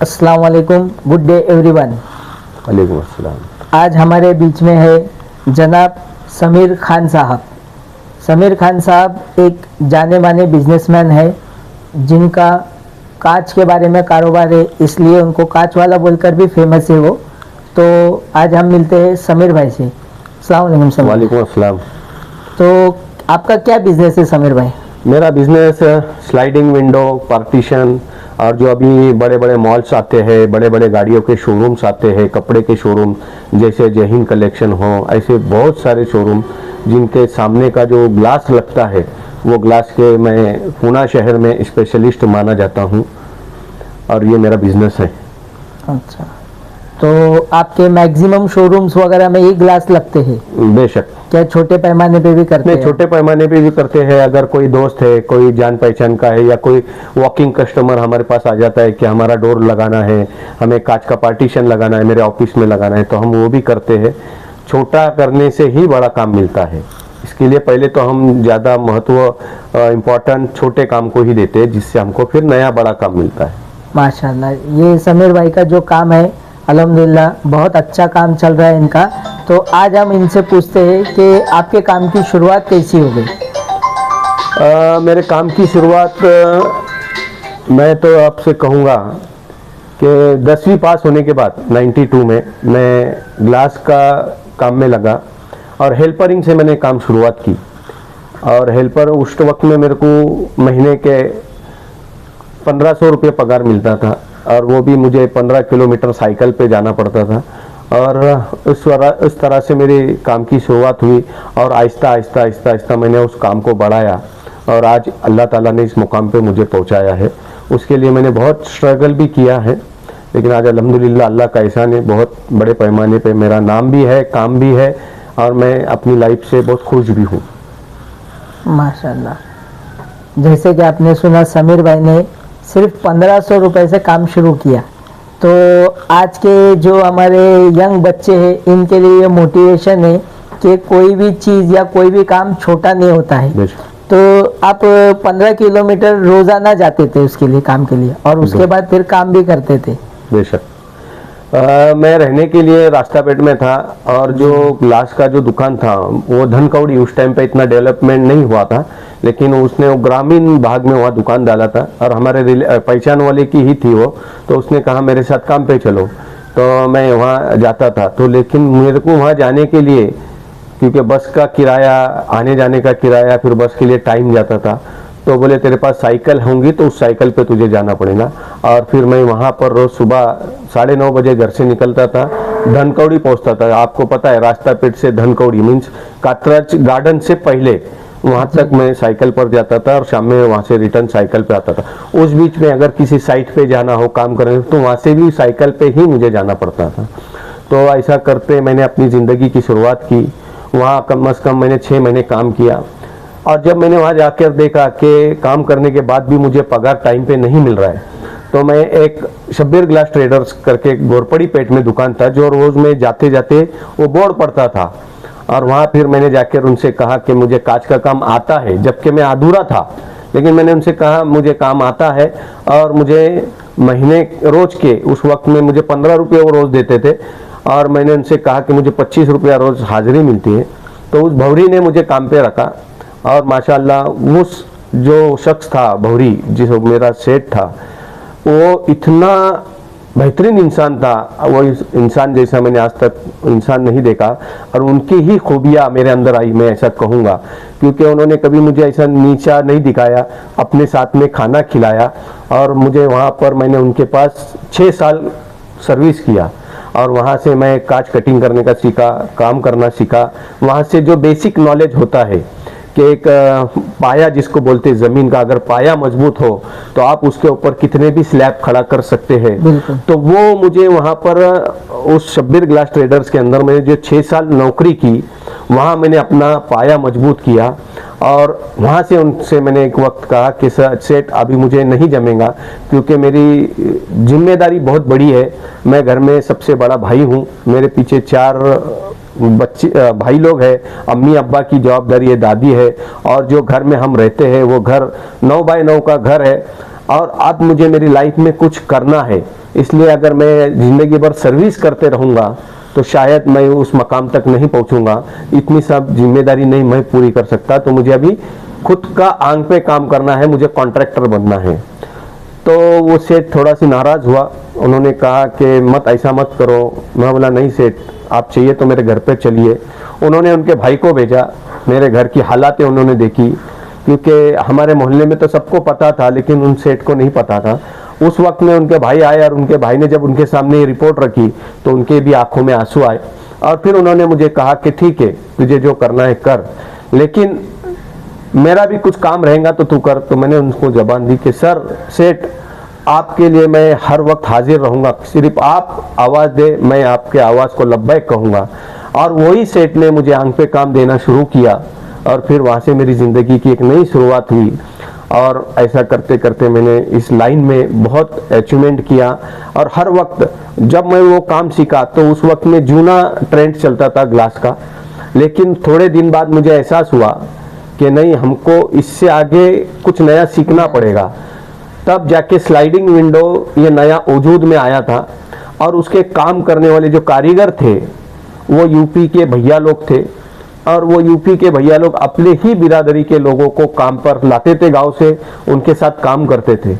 अस्सलाम वालेकुम, good day everyone. वालेकुम अस्सलाम। आज हमारे बीच में है जनाब समीर खान साहब। समीर खान साहब एक जाने माने बिजनेसमैन है जिनका कांच के बारे में कारोबार है, इसलिए उनको कांच वाला बोलकर भी फेमस है वो। तो आज हम मिलते हैं समीर भाई से। अस्सलाम वालेकुम समीर। वालेकुम अस्सलाम। तो आपका क्या बिजनेस है समीर भाई? मेरा बिजनेस स्लाइडिंग विंडो, पार्टीशन और जो अभी बड़े बड़े मॉल्स आते हैं, बड़े बड़े गाड़ियों के शोरूम्स आते हैं, कपड़े के शोरूम जैसे जय हिंद कलेक्शन हो, ऐसे बहुत सारे शोरूम जिनके सामने का जो ग्लास लगता है वो ग्लास के मैं पूना शहर में स्पेशलिस्ट माना जाता हूँ और ये मेरा बिजनेस है। अच्छा, तो आपके मैक्सिमम शोरूम्स वगैरह में ये ग्लास लगते हैं? बेशक। क्या छोटे पैमाने पे भी करते नहीं, हैं? छोटे पैमाने पे भी करते हैं। अगर कोई दोस्त है, कोई जान पहचान का है या कोई वॉकिंग कस्टमर हमारे पास आ जाता है कि हमारा डोर लगाना है, हमें कांच का पार्टीशन लगाना है, मेरे ऑफिस में लगाना है, तो हम वो भी करते हैं। छोटा करने से ही बड़ा काम मिलता है, इसके लिए पहले तो हम ज़्यादा महत्व इम्पोर्टेंट छोटे काम को ही देते हैं, जिससे हमको फिर नया बड़ा काम मिलता है। माशाल्लाह, ये समीर भाई का जो काम है अल्हम्दुलिल्लाह बहुत अच्छा काम चल रहा है इनका। तो आज हम इनसे पूछते हैं कि आपके काम की शुरुआत कैसी हो गई? मेरे काम की शुरुआत मैं तो आपसे कहूँगा कि 10वीं पास होने के बाद 92 में मैं ग्लास का काम में लगा और हेल्परिंग से मैंने काम शुरुआत की। और हेल्पर उस वक्त में मेरे को महीने के 1500 रुपये पगार मिलता था और वो भी मुझे 15 किलोमीटर साइकिल पे जाना पड़ता था। और इस तरह से मेरे काम की शुरुआत हुई और आहिस्ता आहिस्ता आहिस्ता आहिस्ता मैंने उस काम को बढ़ाया और आज अल्लाह ताला ने इस मुकाम पे मुझे पहुंचाया है। उसके लिए मैंने बहुत स्ट्रगल भी किया है, लेकिन आज अल्हम्दुलिल्लाह अल्लाह का एहसान है, बहुत बड़े पैमाने पे मेरा नाम भी है, काम भी है और मैं अपनी लाइफ से बहुत खुश भी हूँ। माशाल्लाह, जैसे कि आपने सुना समीर भाई ने सिर्फ 1500 रुपये से काम शुरू किया। तो आज के जो हमारे यंग बच्चे हैं इनके लिए ये मोटिवेशन है कि कोई भी चीज़ या कोई भी काम छोटा नहीं होता है। तो आप 15 किलोमीटर रोजाना जाते थे उसके लिए, काम के लिए, और उसके बाद फिर काम भी करते थे? बेशक। मैं रहने के लिए रास्तापेट में था और जो ग्लास का जो दुकान था वो धनकौड़ी, उस टाइम पे इतना डेवलपमेंट नहीं हुआ था, लेकिन उसने वो ग्रामीण भाग में वहाँ दुकान डाला था और हमारे पहचान वाले की ही थी वो। तो उसने कहा मेरे साथ काम पे चलो, तो मैं वहाँ जाता था। तो लेकिन मेरे को वहाँ जाने के लिए, क्योंकि बस का किराया, आने जाने का किराया, फिर बस के लिए टाइम जाता था, तो बोले तेरे पास साइकिल होंगी तो उस साइकिल पे तुझे जाना पड़ेगा। और फिर मैं वहाँ पर रोज सुबह 9:30 बजे घर से निकलता था, धनकौड़ी पहुँचता था। आपको पता है रास्तापेट से धनकौड़ी मीन्स कातराज गार्डन से पहले वहाँ तक मैं साइकिल पर जाता था और शाम में वहाँ से रिटर्न साइकिल पे आता था। उस बीच में अगर किसी साइट पे जाना हो काम करने तो वहाँ से भी साइकिल पे ही मुझे जाना पड़ता था। तो ऐसा करते मैंने अपनी ज़िंदगी की शुरुआत की। वहाँ कम से कम मैंने 6 महीने काम किया और जब मैंने वहाँ जाकर देखा कि काम करने के बाद भी मुझे पगार टाइम पे नहीं मिल रहा है, तो मैं एक शब्बीर ग्लास ट्रेडर्स करके घोरपड़ी पेट में दुकान था, जो रोज़ में जाते जाते वो बोर्ड पड़ता था और वहाँ फिर मैंने जाकर उनसे कहा कि मुझे कांच का काम आता है, जबकि मैं अधूरा था। लेकिन मैंने उनसे कहा मुझे काम आता है और मुझे महीने रोज के, उस वक्त में मुझे 15 रुपये वो रोज़ देते थे और मैंने उनसे कहा कि मुझे 25 रुपया रोज़ हाजिरी मिलती है। तो उस भौरी ने मुझे काम पे रखा और माशाल्लाह उस जो शख्स था भौरी, जिस मेरा सेठ था, वो इतना बेहतरीन इंसान था। वो इंसान जैसा मैंने आज तक इंसान नहीं देखा और उनकी ही खूबियाँ मेरे अंदर आई, मैं ऐसा कहूँगा, क्योंकि उन्होंने कभी मुझे ऐसा नीचा नहीं दिखाया, अपने साथ में खाना खिलाया और मुझे वहाँ पर, मैंने उनके पास 6 साल सर्विस किया और वहाँ से मैं कांच कटिंग करने का सीखा, काम करना सीखा। वहाँ से जो बेसिक नॉलेज होता है कि एक पाया जिसको बोलते हैं ज़मीन का, अगर पाया मजबूत हो तो आप उसके ऊपर कितने भी स्लैब खड़ा कर सकते हैं। तो वो मुझे वहाँ पर उस शब्बीर ग्लास ट्रेडर्स के अंदर मैंने जो 6 साल नौकरी की, वहाँ मैंने अपना पाया मजबूत किया और वहाँ से उनसे मैंने एक वक्त कहा कि सेठ अभी मुझे नहीं जमेगा, क्योंकि मेरी जिम्मेदारी बहुत बड़ी है। मैं घर में सबसे बड़ा भाई हूँ, मेरे पीछे 4 बच्चे भाई लोग हैं, अम्मी अब्बा की जवाबदारी है, दादी है, और जो घर में हम रहते हैं वो घर 9 बाय 9 का घर है और अब मुझे मेरी लाइफ में कुछ करना है, इसलिए अगर मैं जिंदगी भर सर्विस करते रहूँगा तो शायद मैं उस मकाम तक नहीं पहुँचूंगा, इतनी सब जिम्मेदारी नहीं मैं पूरी कर सकता, तो मुझे अभी खुद का आंग पे काम करना है, मुझे कॉन्ट्रैक्टर बनना है। तो वो सेठ थोड़ा सी नाराज हुआ, उन्होंने कहा कि मत ऐसा मत करो। मैं बोला नहीं सेठ, आप चाहिए तो मेरे घर पे चलिए। उन्होंने उनके भाई को भेजा, मेरे घर की हालातें उन्होंने देखी, क्योंकि हमारे मोहल्ले में तो सबको पता था लेकिन उन सेठ को नहीं पता था। उस वक्त में उनके भाई आए और उनके भाई ने जब उनके सामने ये रिपोर्ट रखी तो उनके भी आंखों में आंसू आए, और फिर उन्होंने मुझे कहा कि ठीक है, तुझे जो करना है कर, लेकिन मेरा भी कुछ काम रहेगा तो तू कर। तो मैंने उनको जबान दी कि सर सेठ, आपके लिए मैं हर वक्त हाजिर रहूंगा, सिर्फ आप आवाज़ दे, मैं आपके आवाज़ को लब्बैक कहूँगा। और वही सेठ ने मुझे आंख पे काम देना शुरू किया, और फिर वहाँ से मेरी ज़िंदगी की एक नई शुरुआत हुई। और ऐसा करते करते मैंने इस लाइन में बहुत अचीवमेंट किया। और हर वक्त जब मैं वो काम सीखा तो उस वक्त में जूना ट्रेंड चलता था ग्लास का, लेकिन थोड़े दिन बाद मुझे एहसास हुआ कि नहीं, हमको इससे आगे कुछ नया सीखना पड़ेगा। तब जाके स्लाइडिंग विंडो ये नया वजूद में आया था, और उसके काम करने वाले जो कारीगर थे वो यूपी के भैया लोग थे, और वो यूपी के भैया लोग अपने ही बिरादरी के लोगों को काम पर लाते थे गांव से, उनके साथ काम करते थे।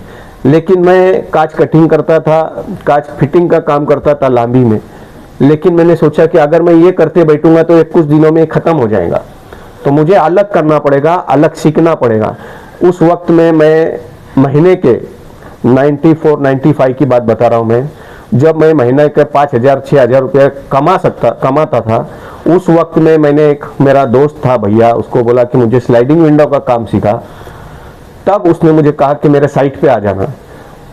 लेकिन मैं कांच कटिंग करता था, कांच फिटिंग का काम करता था लांबी में। लेकिन मैंने सोचा कि अगर मैं ये करते बैठूंगा तो कुछ दिनों में ख़त्म हो जाएगा, तो मुझे अलग करना पड़ेगा, अलग सीखना पड़ेगा। उस वक्त में मैं महीने के 94-95 की बात बता रहा हूँ मैं, जब मैं महीने के 5,000-6,000 रुपये कमाता था, उस वक्त में मैंने एक मेरा दोस्त था भैया, उसको बोला कि मुझे स्लाइडिंग विंडो का काम सीखा। तब उसने मुझे कहा कि मेरे साइट पे आ जाना।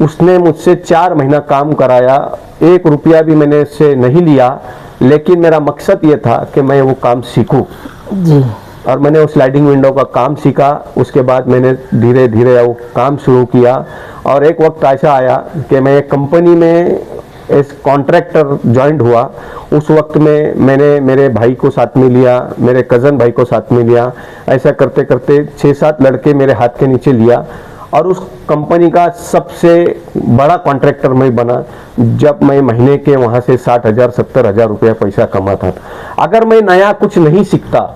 उसने मुझसे 4 महीना काम कराया, 1 रुपया भी मैंने इससे नहीं लिया, लेकिन मेरा मकसद ये था कि मैं वो काम सीखूं जी। और मैंने वो स्लाइडिंग विंडो का काम सीखा। उसके बाद मैंने धीरे धीरे वो काम शुरू किया, और एक वक्त ऐसा आया कि मैं एक कंपनी में एज कॉन्ट्रैक्टर ज्वाइंट हुआ। उस वक्त में मैंने मेरे भाई को साथ में लिया, मेरे कज़न भाई को साथ में लिया। ऐसा करते करते 6-7 लड़के मेरे हाथ के नीचे लिया, और उस कंपनी का सबसे बड़ा कॉन्ट्रैक्टर मैं बना, जब मैं महीने के वहाँ से 60,000-70,000 रुपया पैसा कमाता था। अगर मैं नया कुछ नहीं सीखता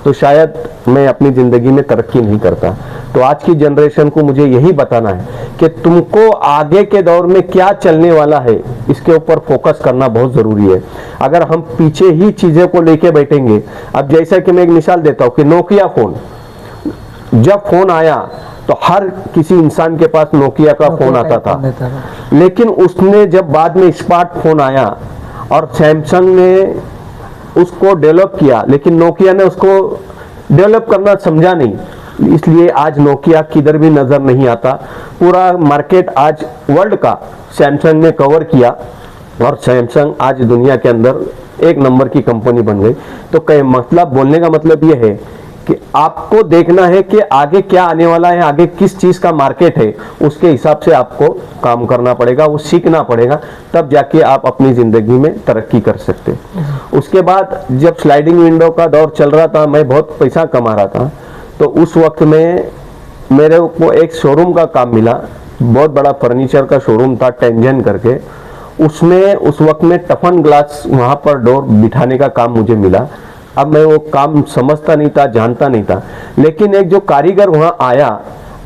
तो शायद मैं अपनी ज़िंदगी में तरक्की नहीं करता। तो आज की जनरेशन को मुझे यही बताना है कि तुमको आगे के दौर में क्या चलने वाला है, इसके ऊपर फोकस करना बहुत ज़रूरी है। अगर हम पीछे ही चीज़ों को लेके बैठेंगे, अब जैसा कि मैं एक मिसाल देता हूँ कि नोकिया फ़ोन, जब फ़ोन आया तो हर किसी इंसान के पास नोकिया का फ़ोन आता था, लेकिन उसने जब बाद में स्मार्टफोन आया और सैमसंग ने उसको डेवलप किया, लेकिन नोकिया ने उसको डेवलप करना समझा नहीं, इसलिए आज नोकिया किधर भी नज़र नहीं आता। पूरा मार्केट आज वर्ल्ड का सैमसंग ने कवर किया, और सैमसंग आज दुनिया के अंदर 1 नंबर की कंपनी बन गई। तो कई मतलब बोलने का मतलब ये है कि आपको देखना है कि आगे क्या आने वाला है, आगे किस चीज़ का मार्केट है, उसके हिसाब से आपको काम करना पड़ेगा, वो सीखना पड़ेगा, तब जाके आप अपनी ज़िंदगी में तरक्की कर सकते। उसके बाद जब स्लाइडिंग विंडो का दौर चल रहा था, मैं बहुत पैसा कमा रहा था, तो उस वक्त में मेरे को एक शोरूम का काम मिला, बहुत बड़ा फर्नीचर का शोरूम था टेंजन करके। उसमें उस वक्त में टफन ग्लास वहाँ पर डोर बिठाने का काम मुझे मिला। अब मैं वो काम समझता नहीं था, जानता नहीं था, लेकिन एक जो कारीगर वहाँ आया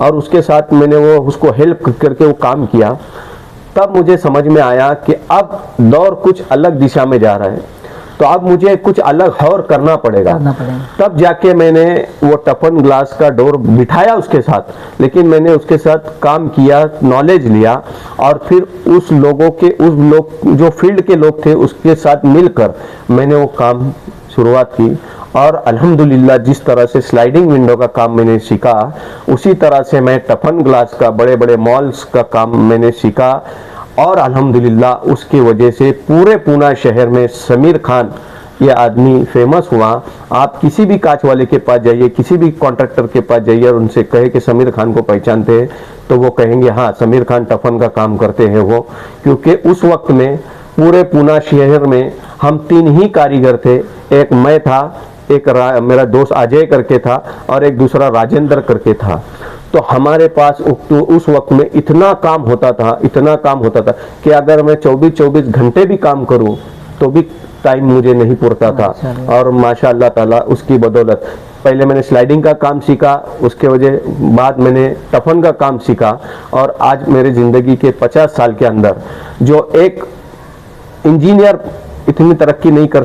और उसके साथ मैंने वो उसको हेल्प करके वो काम किया, तब मुझे समझ में आया कि अब दौर कुछ अलग दिशा में जा रहा है, तो अब मुझे कुछ अलग और करना पड़ेगा। तब जाके मैंने वो टफन ग्लास का डोर बिठाया उसके साथ, लेकिन मैंने उसके साथ काम किया, नॉलेज लिया, और फिर उस लोग जो फील्ड के लोग थे उसके साथ मिलकर मैंने वो काम शुरुआत की। और अल्हम्दुलिल्लाह जिस तरह से स्लाइडिंग विंडो का काम मैंने सीखा, उसी तरह से मैं टफन ग्लास का, बड़े बड़े मॉल्स का काम मैंने सीखा, और अल्हम्दुलिल्लाह उसकी वजह से पूरे पूना शहर में समीर खान ये आदमी फेमस हुआ। आप किसी भी कांच वाले के पास जाइए, किसी भी कॉन्ट्रैक्टर के पास जाइए और उनसे कहे कि समीर खान को पहचानते हैं, तो वो कहेंगे हाँ समीर खान टफन का काम करते हैं वो। क्योंकि उस वक्त में पूरे पूना शहर में हम 3 ही कारीगर थे, एक मैं था, एक मेरा दोस्त अजय करके था, और एक दूसरा राजेंद्र करके था। तो तो हमारे पास तो उस वक्त में इतना काम होता था कि अगर मैं 24 घंटे भी काम करूं तो भी टाइम मुझे नहीं पुरता था। और माशाअल्लाह ताला उसकी बदौलत पहले मैंने स्लाइडिंग का काम सीखा, उसके वजह बाद मैंने टफन का काम सीखा, और आज मेरे ज़िंदगी के 50 साल के अंदर जो एक इंजीनियर इतनी तरक्की नहीं कर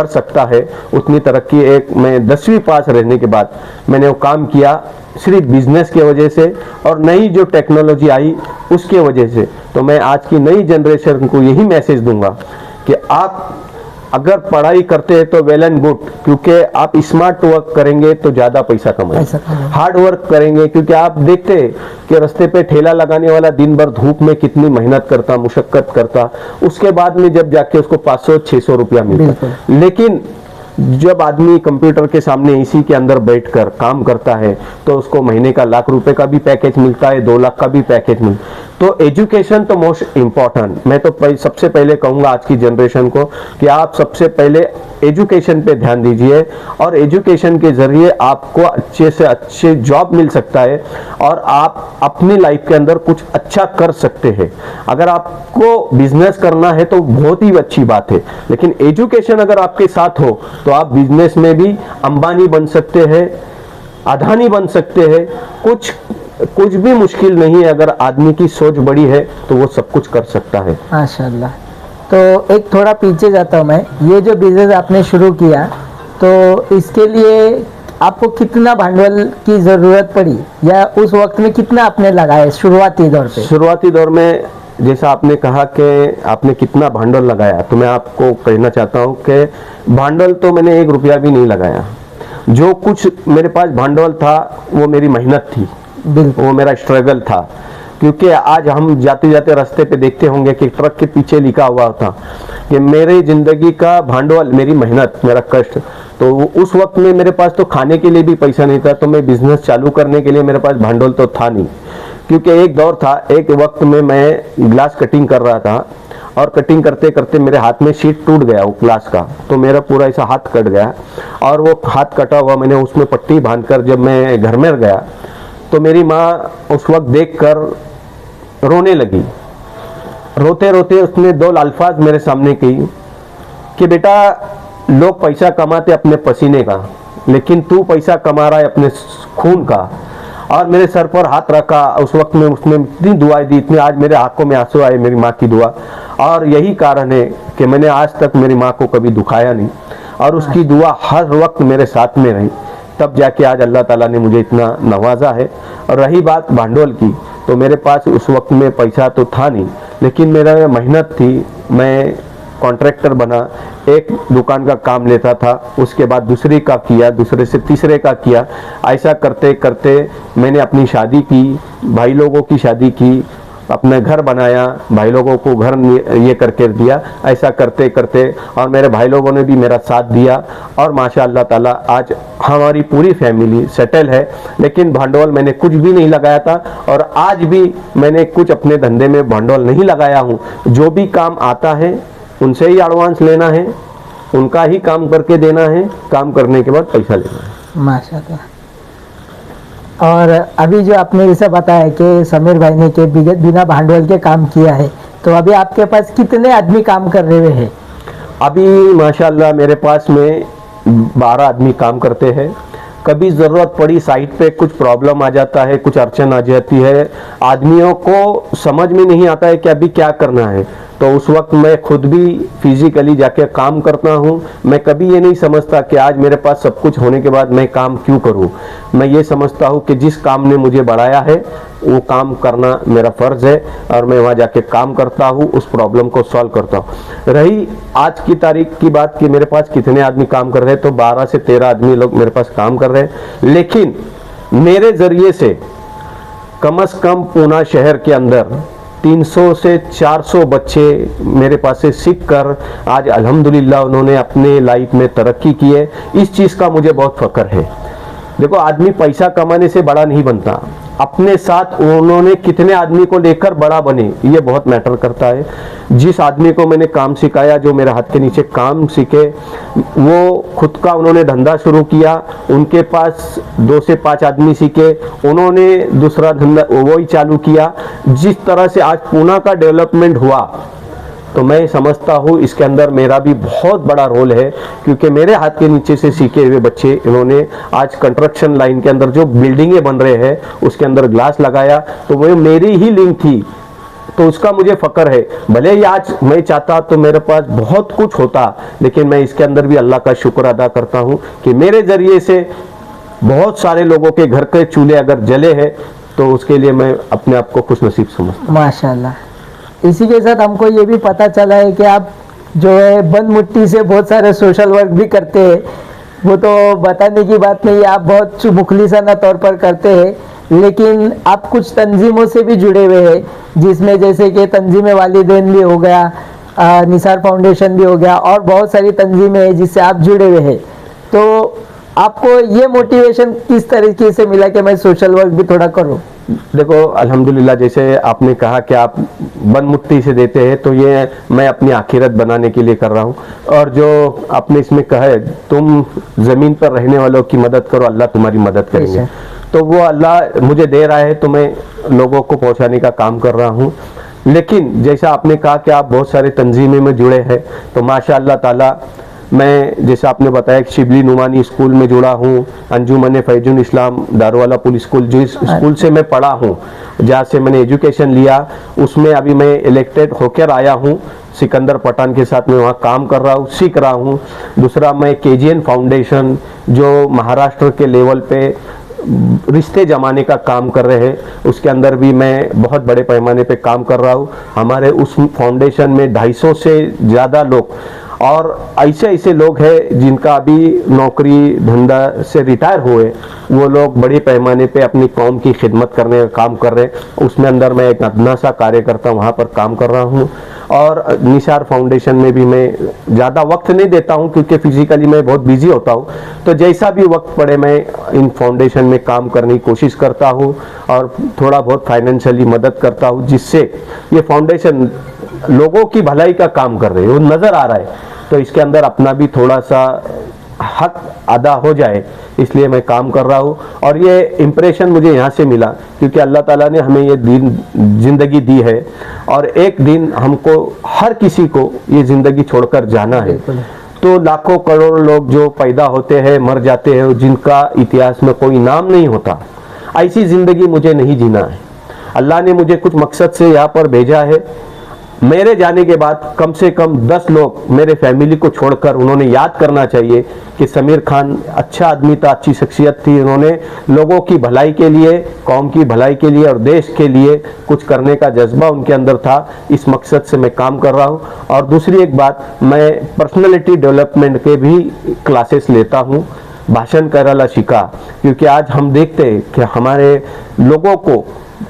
सकता है, उतनी तरक्की एक मैं 10वीं पास रहने के बाद मैंने वो काम किया, सिर्फ बिजनेस की वजह से और नई जो टेक्नोलॉजी आई उसके वजह से। तो मैं आज की नई जनरेशन को यही मैसेज दूंगा कि आप अगर पढ़ाई करते हैं तो वेल एंड गुड, क्योंकि आप स्मार्ट वर्क करेंगे तो ज्यादा पैसा कमाएंगे। हार्ड वर्क करेंगे, क्योंकि आप देखते हैं कि रास्ते पे ठेला लगाने वाला दिन भर धूप में कितनी मेहनत करता, मुशक्कत करता, उसके बाद में जब जाके उसको 500-600 रुपया मिलता। लेकिन जब आदमी कंप्यूटर के सामने इसी के अंदर बैठकर काम करता है तो उसको महीने का 1 लाख रुपए का भी पैकेज मिलता है, 2 लाख का भी पैकेज मिलता है। तो एजुकेशन तो मोस्ट इम्पॉर्टेंट। मैं तो सबसे पहले कहूंगा आज की जनरेशन को कि आप सबसे पहले एजुकेशन पे ध्यान दीजिए, और एजुकेशन के जरिए आपको अच्छे से अच्छे जॉब मिल सकता है और आप अपनी लाइफ के अंदर कुछ अच्छा कर सकते हैं। अगर आपको बिजनेस करना है तो बहुत ही अच्छी बात है, लेकिन एजुकेशन अगर आपके साथ हो तो आप बिजनेस में भी अंबानी बन सकते हैं, अदानी बन सकते हैं। कुछ भी मुश्किल नहीं है, अगर आदमी की सोच बड़ी है तो वो सब कुछ कर सकता है। माशाल्लाह। तो एक थोड़ा पीछे जाता हूँ मैं, ये जो बिजनेस आपने शुरू किया तो इसके लिए आपको कितना भांडवल की जरूरत पड़ी, या उस वक्त में कितना आपने लगाया शुरुआती दौर पे? शुरुआती दौर में जैसा आपने कहा कि आपने कितना भांडवल लगाया, तो मैं आपको कहना चाहता हूं कि भांडवल तो मैंने 1 रुपया भी नहीं लगाया। जो कुछ मेरे पास भांडवल था वो मेरी मेहनत थी, वो मेरा स्ट्रगल था। क्योंकि आज हम जाते जाते रास्ते पे देखते होंगे कि ट्रक के पीछे लिखा हुआ था कि मेरी जिंदगी का भांडवल मेरी मेहनत, मेरा कष्ट। तो उस वक्त में मेरे पास तो खाने के लिए भी पैसा नहीं था, तो मैं बिजनेस चालू करने के लिए मेरे पास भांडवल तो था नहीं। क्योंकि एक दौर था, एक वक्त में मैं ग्लास कटिंग कर रहा था और कटिंग करते करते मेरे हाथ में शीट टूट गया वो ग्लास का, तो मेरा पूरा ऐसा हाथ कट गया। और वो हाथ कटा हुआ मैंने उसमें पट्टी बांधकर जब मैं घर में गया तो मेरी माँ उस वक्त देखकर रोने लगी। रोते रोते उसने 2 अल्फाज मेरे सामने कही कि बेटा, लोग पैसा कमाते अपने पसीने का, लेकिन तू पैसा कमा रहा है अपने खून का। और मेरे सर पर हाथ रखा। उस वक्त में उसने इतनी दुआएं दी, इतनी आज मेरे आंखों में आंसू आए मेरी माँ की दुआ। और यही कारण है कि मैंने आज तक मेरी माँ को कभी दुखाया नहीं, और उसकी दुआ हर वक्त मेरे साथ में रही, तब जाके आज अल्लाह ताला ने मुझे इतना नवाजा है। और रही बात भांडवल की, तो मेरे पास उस वक्त में पैसा तो था नहीं, लेकिन मेरा मेहनत थी। मैं कॉन्ट्रैक्टर बना, एक दुकान का काम लेता था, उसके बाद दूसरे का किया, दूसरे से तीसरे का किया। ऐसा करते करते मैंने अपनी शादी की, भाई लोगों की शादी की, अपने घर बनाया, भाई लोगों को घर ये करके दिया। ऐसा करते करते और मेरे भाई लोगों ने भी मेरा साथ दिया, और माशाअल्लाह ताला आज हमारी पूरी फैमिली सेटल है। लेकिन भांडवल मैंने कुछ भी नहीं लगाया था, और आज भी मैंने कुछ अपने धंधे में भांडवल नहीं लगाया हूँ। जो भी काम आता है उनसे ही एडवांस लेना है, उनका ही काम करके देना है, काम करने के बाद पैसा लेना है। माशाअल्लाह। और अभी जो आपने जैसा बताया कि समीर भाई ने के बिना भांडवल के काम किया है, तो अभी आपके पास कितने आदमी काम कर रहे हैं? अभी माशाअल्लाह मेरे पास में 12 आदमी काम करते हैं। कभी ज़रूरत पड़ी, साइट पे कुछ प्रॉब्लम आ जाता है, कुछ अड़चन आ जाती है, आदमियों को समझ में नहीं आता है कि अभी क्या करना है, तो उस वक्त मैं खुद भी फिजिकली जाके काम करता हूँ। मैं कभी ये नहीं समझता कि आज मेरे पास सब कुछ होने के बाद मैं काम क्यों करूँ। मैं ये समझता हूँ कि जिस काम ने मुझे बढ़ाया है वो काम करना मेरा फ़र्ज़ है, और मैं वहाँ जाके काम करता हूँ, उस प्रॉब्लम को सॉल्व करता हूँ। रही आज की तारीख की बात कि मेरे पास कितने आदमी काम कर रहे हैं, तो 12 से 13 आदमी लोग मेरे पास काम कर रहे हैं। लेकिन मेरे ज़रिए से कम से कम पूना शहर के अंदर 300 से 400 बच्चे मेरे पास से सीख कर आज अल्हम्दुलिल्लाह उन्होंने अपने लाइफ में तरक्की की है। इस चीज़ का मुझे बहुत फ़ख्र है। देखो, आदमी पैसा कमाने से बड़ा नहीं बनता, अपने साथ उन्होंने कितने आदमी को लेकर बड़ा बने, ये बहुत मैटर करता है। जिस आदमी को मैंने काम सिखाया, जो मेरे हाथ के नीचे काम सीखे, वो खुद का उन्होंने धंधा शुरू किया, उनके पास 2 से 5 आदमी सीखे, उन्होंने दूसरा धंधा वही चालू किया। जिस तरह से आज पूना का डेवलपमेंट हुआ, तो मैं समझता हूँ इसके अंदर मेरा भी बहुत बड़ा रोल है, क्योंकि मेरे हाथ के नीचे से सीखे हुए बच्चे इन्होंने आज कंस्ट्रक्शन लाइन के अंदर जो बिल्डिंगें बन रहे हैं उसके अंदर ग्लास लगाया, तो वो मेरी ही लिंक थी, तो उसका मुझे फक्र है। भले ही आज मैं चाहता तो मेरे पास बहुत कुछ होता, लेकिन मैं इसके अंदर भी अल्लाह का शुक्र अदा करता हूँ कि मेरे जरिए से बहुत सारे लोगों के घर के चूल्हे अगर जले हैं, तो उसके लिए मैं अपने आप को खुश नसीब समझता हूँ। माशाल्लाह। इसी के साथ हमको ये भी पता चला है कि आप जो है बंद मिट्टी से बहुत सारे सोशल वर्क भी करते हैं। वो तो बताने की बात नहीं है, आप बहुत मुखलिसाना तौर पर करते हैं, लेकिन आप कुछ तंजीमों से भी जुड़े हुए हैं, जिसमें जैसे कि तंजीम वालिदैन भी हो गया, निसार फाउंडेशन भी हो गया, और बहुत सारी तंजीमें हैं जिससे आप जुड़े हुए हैं। तो आपको ये मोटिवेशन किस तरीके से मिला कि मैं सोशल वर्क भी थोड़ा करूं? देखो, अल्हम्दुलिल्लाह, जैसे आपने कहा कि आप बंद मुट्ठी से देते हैं, तो ये मैं अपनी आखिरत बनाने के लिए कर रहा हूँ। और जो आपने इसमें कहा है, तुम ज़मीन पर रहने वालों की मदद करो, अल्लाह तुम्हारी मदद करेंगे, तो वो अल्लाह मुझे दे रहा है, तो मैं लोगों को पहुँचाने का काम कर रहा हूँ। लेकिन जैसा आपने कहा कि आप बहुत सारे तंजीमें में जुड़े हैं, तो माशाअल्लाह ताला मैं, जैसे आपने बताया, शिबली नुमानी स्कूल में जुड़ा हूँ, अंजुमन फैजुल इस्लाम दारुवाला पुलिस स्कूल, जिस स्कूल से मैं पढ़ा हूँ, जहाँ से मैंने एजुकेशन लिया, उसमें अभी मैं इलेक्टेड होकर आया हूँ। सिकंदर पठान के साथ मैं वहाँ काम कर रहा हूँ, सीख रहा हूँ। दूसरा, मैं KGN फाउंडेशन, जो महाराष्ट्र के लेवल पे रिश्ते जमाने का काम कर रहे हैं, उसके अंदर भी मैं बहुत बड़े पैमाने पे काम कर रहा हूँ। हमारे उस फाउंडेशन में 250 से ज़्यादा लोग, और ऐसे ऐसे लोग हैं जिनका अभी नौकरी धंधा से रिटायर हुए, वो लोग बड़े पैमाने पे अपनी कौम की खिदमत करने का काम कर रहे हैं। उसमें अंदर मैं एक अदना सा कार्यकर्ता वहाँ पर काम कर रहा हूँ। और निसार फाउंडेशन में भी मैं ज़्यादा वक्त नहीं देता हूँ, क्योंकि फिजिकली मैं बहुत बिजी होता हूँ, तो जैसा भी वक्त पड़े मैं इन फाउंडेशन में काम करने की कोशिश करता हूँ, और थोड़ा बहुत फाइनेंशियली मदद करता हूँ, जिससे ये फाउंडेशन लोगों की भलाई का काम कर रही है, वो नज़र आ रहा है। तो इसके अंदर अपना भी थोड़ा सा हक अदा हो जाए, इसलिए मैं काम कर रहा हूँ। और ये इम्प्रेशन मुझे यहाँ से मिला, क्योंकि अल्लाह ताला ने हमें ये ज़िंदगी दी है, और एक दिन हमको, हर किसी को ये ज़िंदगी छोड़कर जाना है। तो लाखों करोड़ों लोग जो पैदा होते हैं, मर जाते हैं, जिनका इतिहास में कोई नाम नहीं होता, ऐसी ज़िंदगी मुझे नहीं जीना है। अल्लाह ने मुझे कुछ मकसद से यहाँ पर भेजा है। मेरे जाने के बाद कम से कम 10 लोग मेरे फैमिली को छोड़कर उन्होंने याद करना चाहिए कि समीर खान अच्छा आदमी था, अच्छी शख्सियत थी, उन्होंने लोगों की भलाई के लिए, कौम की भलाई के लिए और देश के लिए कुछ करने का जज्बा उनके अंदर था। इस मकसद से मैं काम कर रहा हूँ। और दूसरी एक बात, मैं पर्सनैलिटी डेवलपमेंट के भी क्लासेस लेता हूँ, भाषण कराला शिका, क्योंकि आज हम देखते हैं कि हमारे लोगों को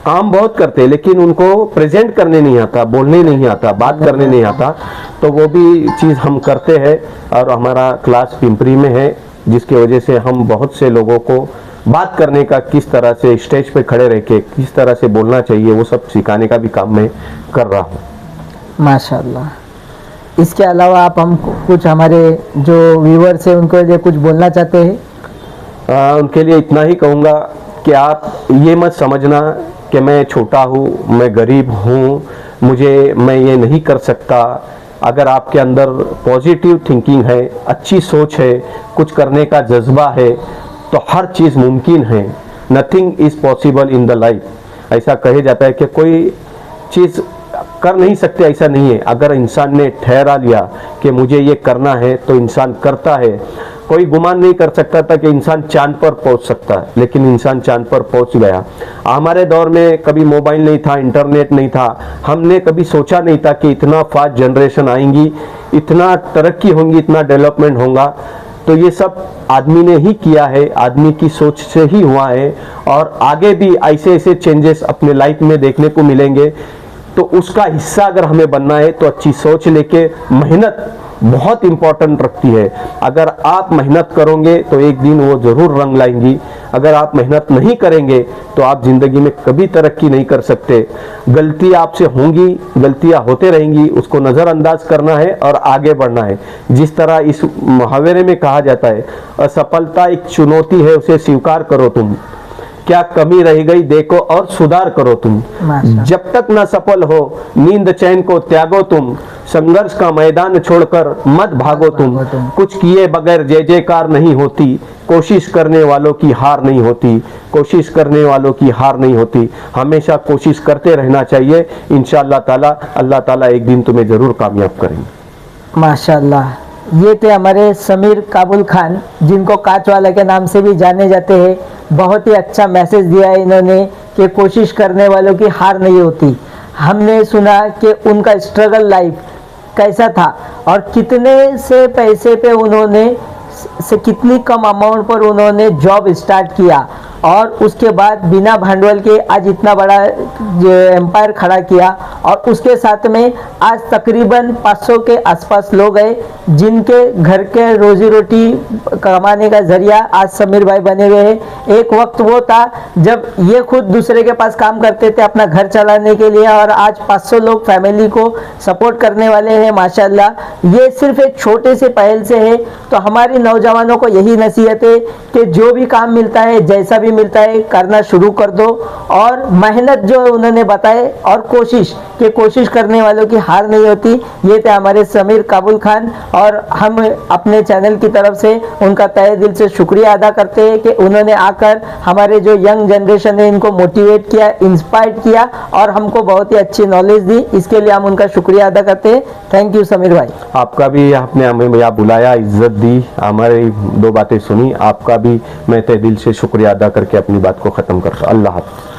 काम बहुत करते हैं, लेकिन उनको प्रेजेंट करने नहीं आता, बोलने नहीं आता, बात करने नहीं आता। तो वो भी चीज़ हम करते हैं, और हमारा क्लास पिंपरी में है, जिसकी वजह से हम बहुत से लोगों को बात करने का, किस तरह से स्टेज पे खड़े रह के किस तरह से बोलना चाहिए, वो सब सिखाने का भी काम मैं कर रहा हूँ। माशाल्लाह। इसके अलावा आप हम कुछ हमारे जो व्यूअर्स हैं उनको लिए कुछ बोलना चाहते हैं? उनके लिए इतना ही कहूँगा कि आप ये मत समझना कि मैं छोटा हूँ, मैं गरीब हूँ, मैं ये नहीं कर सकता। अगर आपके अंदर पॉजिटिव थिंकिंग है, अच्छी सोच है, कुछ करने का जज्बा है, तो हर चीज़ मुमकिन है। Nothing is possible in the life. ऐसा कहे जाता है कि कोई चीज़ कर नहीं सकते, ऐसा नहीं है। अगर इंसान ने ठहरा लिया कि मुझे ये करना है, तो इंसान करता है। कोई गुमान नहीं कर सकता था कि इंसान चांद पर पहुंच सकता है, लेकिन इंसान चांद पर पहुंच गया। हमारे दौर में कभी मोबाइल नहीं था, इंटरनेट नहीं था, हमने कभी सोचा नहीं था कि इतना फास्ट जनरेशन आएंगी, इतना तरक्की होंगी, इतना डेवलपमेंट होगा। तो ये सब आदमी ने ही किया है, आदमी की सोच से ही हुआ है, और आगे भी ऐसे ऐसे चेंजेस अपने लाइफ में देखने को मिलेंगे। तो उसका हिस्सा अगर हमें बनना है, तो अच्छी सोच लेके मेहनत बहुत इंपॉर्टेंट रखती है। अगर आप मेहनत करोगे तो एक दिन वो ज़रूर रंग लाएंगी। अगर आप मेहनत नहीं करेंगे तो आप जिंदगी में कभी तरक्की नहीं कर सकते। गलती आपसे होंगी, गलतियां होते रहेंगी, उसको नज़रअंदाज करना है और आगे बढ़ना है। जिस तरह इस मुहावरे में कहा जाता है, असफलता एक चुनौती है, उसे स्वीकार करो तुम, क्या कमी रह गई देखो और सुधार करो तुम। माशाल्लाह। जब तक न सफल हो नींद चैन को त्यागो तुम, संघर्ष का मैदान छोड़कर मत भागो तुम। कुछ किए बगैर जय जयकार नहीं होती, कोशिश करने वालों की हार नहीं होती, कोशिश करने वालों की हार नहीं होती। हमेशा कोशिश करते रहना चाहिए। इंशाअल्लाह ताला अल्लाह ताला एक दिन तुम्हें जरूर कामयाब करेंगे। माशाल्लाह, ये थे हमारे समीर काबुल खान, जिनको कांच वाला के नाम से भी जाने जाते हैं। बहुत ही अच्छा मैसेज दिया है इन्होंने कि कोशिश करने वालों की हार नहीं होती। हमने सुना कि उनका स्ट्रगल लाइफ कैसा था और कितने से पैसे पे उन्होंने से कितनी कम अमाउंट पर उन्होंने जॉब स्टार्ट किया और उसके बाद बिना भांडवल के आज इतना बड़ा एम्पायर खड़ा किया। और उसके साथ में आज तकरीबन 500 के आसपास लोग हैं जिनके घर के रोजी रोटी कमाने का जरिया आज समीर भाई बने हुए हैं। एक वक्त वो था जब ये खुद दूसरे के पास काम करते थे अपना घर चलाने के लिए और आज 500 लोग फैमिली को सपोर्ट करने वाले हैं। माशाल्लाह, ये सिर्फ एक छोटे से पहल से है। तो हमारी नौजवानों को यही नसीहत है कि जो भी काम मिलता है, जैसा भी मिलता है, करना शुरू कर दो और मेहनत जो उन्होंने बताए और कोशिश करने वालों की हार नहीं होती। ये थे हमारे समीर काबुल खान और हम अपने चैनल की तरफ से उनका तहे दिल से शुक्रिया अदा करते हैं कि उन्होंने आकर हमारे जो यंग जनरेशन है इनको मोटिवेट किया, इंस्पायर किया और हमको बहुत ही अच्छी नॉलेज दी। इसके लिए हम उनका शुक्रिया अदा करते हैं। थैंक यू समीर भाई। आपका भी आपने हमें यहाँ बुलाया, इज्जत दी, हमारी दो बातें सुनी, आपका भी मैं तहे दिल से शुक्रिया अदा करके अपनी बात को ख़त्म करता हूँ। अल्लाह हाफ़िज़।